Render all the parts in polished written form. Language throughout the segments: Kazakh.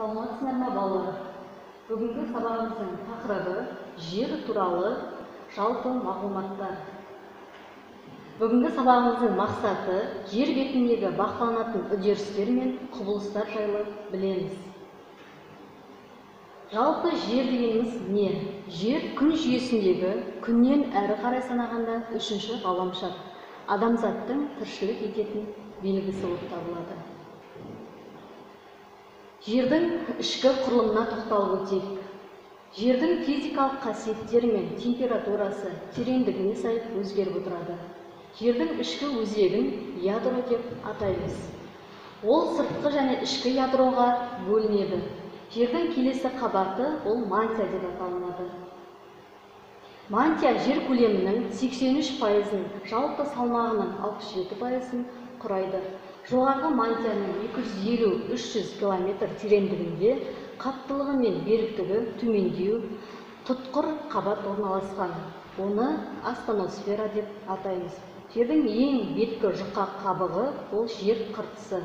Саламатсыздар ма балалар? Бүгінгі сабағымыздың тақырыбы жер туралы жалпы мағлұматтар. Бүгінгі сабағымыздың мақсаты жер бетіндегі бақыланатын үдерістер мен құбылыстар жайлы білеміз. Жалпы жер дегеніміз не? Жер күн жүйесіндегі күннен әрі қарай санағанда үшінші ғаламшар, адамзаттың тіршілік ететін белгісі болып табылады. Жердің ішкі құрылымына тоқталып өтейік. Жердің физикалық қасиеттері мен температурасы тереңдігіне сай өзгеріп отырады. Жердің ішкі өзегін ядро деп атаймыз. Ол сыртқы және ішкі ядроға бөлінеді. Жердің келесі қабаты ол мантия деп аталынады. Мантия жер көлемінің 83%-ын, жалпы салмағының 67%-ын құрайды. Жоғарғы мантияның 250-300 км тереңдігінде қаттылығы мен беріктігі төмендеу тұтқыр қабат орналасқан. Оны астеносфера деп атаймыз. Жердің ең беткі жұқа қабығы ол жер қыртысы.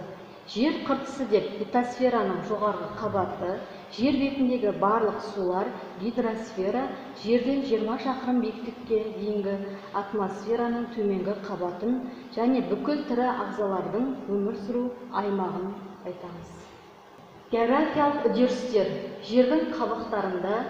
Жер қыртысы деп литосфераның жоғарғы қабаты, жер бетіндегі барлық сулар, гидросфера, жерден 20 шақырым биіктікке дейінгі атмосфераның төменгі қабатын және бүкіл тірі ағзалардың өмір сүру аймағын айтамыз. Географиялық үдерістер жердің қабықтарында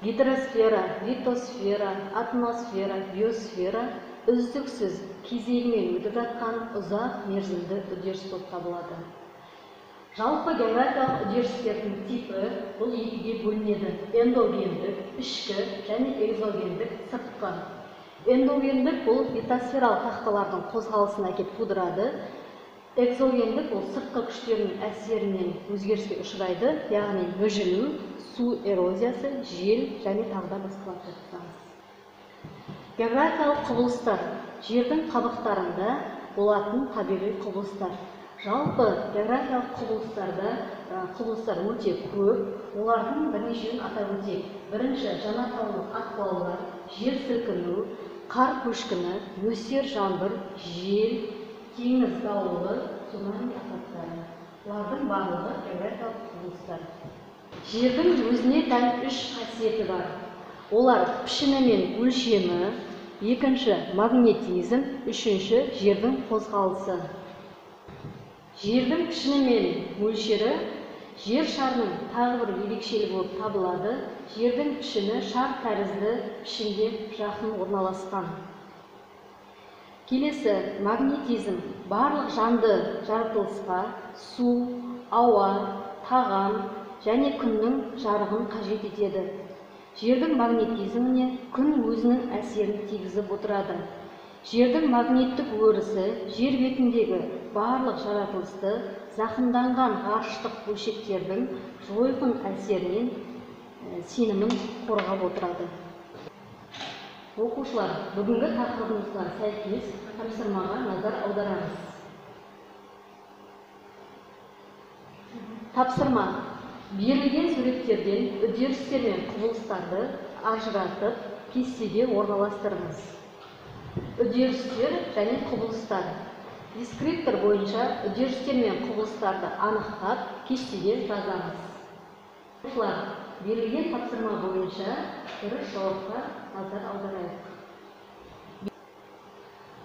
гидросфера, литосфера, атмосфера, биосфера үздіксіз кезегімен өтіп жатқан ұзақ мерзімді үдеріс болып табылады. Жалпы географиялық үдерістердің типі бұл екіге бөлінеді: эндогендік, ішкі және экзогендік, сыртқы. Эндогендік бұл литосфералық тақталардың қозғалысын әкеп тудырады. Экзогендік ол сыртқы күштердің әсерінен өзгеріске ұшырайды, яғни мүжілу, су эрозиясы, жел және тағы басқалар жатқызамыз. Географиялық құбылыстар жердің қабықтарында болатын табиғи құбылыстар. Жалпы географиялық құбылыстар өте көп. Олардың бірнешеуін атап өтейік. Бірінші, жанартаулық атқылаулар, жер сілкіну, қар көшкіні, нөсер жаңбыр, жел, теңіз дауылы, цунами апаттары. Олардың барлығы географиялық құбылыстар. Жердің өзіне тән 3 қасиеті бар. Олар пішіні мен өлшемі, екінші магнетизм, үшінші жердің қозғалысы. Жердің пішіні мен мөлшері жер шарының тағы бір ерекшелігі болып табылады. Жердің пішіні шар тәрізді пішінге жақын орналасқан. Келесі магнетизм барлық жанды жаратылысқа су, ауа, тағам және күннің жарығын қажет етеді. Жердің магнетизміне күн өзінің әсерін тигізіп отырады. Жердің магниттік өрісі жер бетіндегі барлық жаратылысты зақымданған ғарыштық бөлшектердің жойқын әсерінен сенімін қорғап отырады. Оқушылар, бүгінгі тақырыбымызға сәйкес тапсырмаға назар аударамыз. Тапсырма: берілген суреттерден үдерістер мен құбылыстарды ажыратып, кестеге орналастырыңыз. Үдерістер және құбылыстар. Дескриптор бойынша үдерістер мен құбылыстарды анықтап, кестеге жазамыз. Оқушылар, берілген тапсырма бойынша дұрыс жауапқа назар аударайық.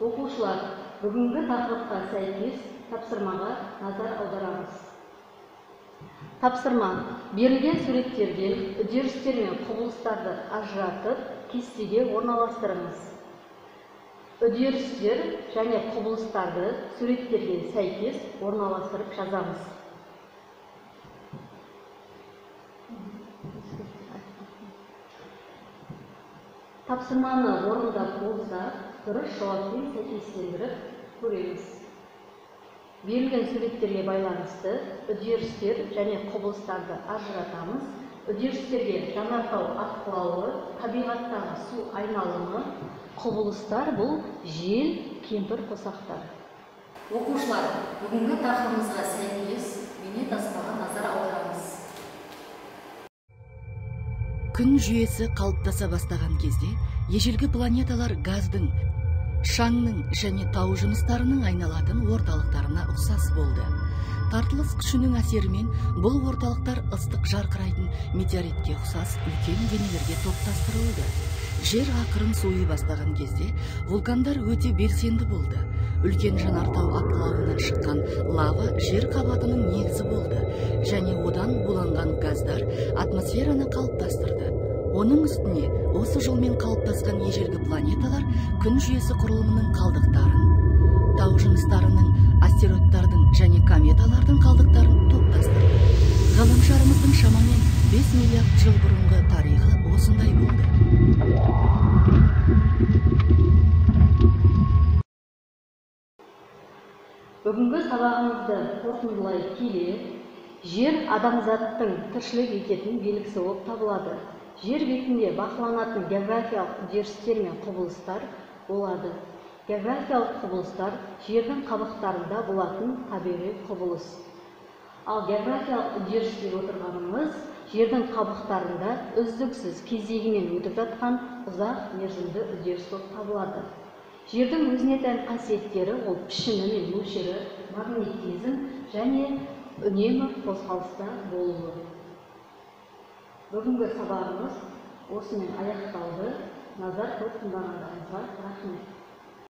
Оқушылар, бүгінгі тақырыпқа сәйкес тапсырмаға назар аударамыз. Тапсырма: берілген суреттерден үдерістер мен құбылыстарды ажыратып, кестеге орналастырыңыз. Үдерістер және құбылыстарды суреттерге сәйкес орналастырып жазамыз. Тапсырманы орындап болсақ, дұрыс жауаппен сәйкестендіріп көреміз. Берілген суреттерге байланысты үдерістер және құбылыстарды ажыратамыз. Үдерістерге жанартау атқылауы, табиғаттағы су айналымы, құбылыстар бұл жел, кемпір қосақтар. Оқушылар, бүгінгі тақырыбымызға сәйкес бейнетаспаға назар аударамыз. Күн жүйесі қалыптаса бастаған кезде ежелгі планеталар газдың, шаңның және тау жыныстарының айналатын орталықтарына ұқсас болды. Тартылыс күшінің әсерімен бұл орталықтар ыстық жарқырайтын метеоритке ұқсас үлкен денелерге топтастырылды. Жер ақырын суый бастаған кезде вулкандар өте белсенді болды. Үлкен жанартау атқылауынан шыққан лава жер қабатының негізі болды, және одан буланған газдар атмосфераны қалыптастырды. Оның үстіне осы жолмен қалыптасқан ежелгі планеталар күн жүйесі құрылымының қалдықтарын, тау жыныстарының, астероидтардың және кометалардың қалдықтарын топтастырды. Ғаламшарымыздың шамамен 5 миллиард жыл бұрынғы тарихы осындай болды. Бүгінгі сабағымызды қорытындылай келе, жер адамзаттың тіршілік ететін белгісі болып табылады. Жер бетінде бақыланатын географиялық үдерістер мен құбылыстар болады. Географиялық құбылыстар жердің қабықтарында болатын табиғи құбылыс. Ал географиялық үдеріс деп отырғанымыз жердің қабықтарында үздіксіз кезегімен өтіп жатқан ұзақ мерзімді үдеріс болып табылады. Жердің өзіне тән қасиеттері ол пішіні мен мөлшері, магнетизм және үнемі қозғалыста болуы. Бүгінгі сабағымыз осымен аяқталды. Назар көп тыңдағандарыңызға рахмет.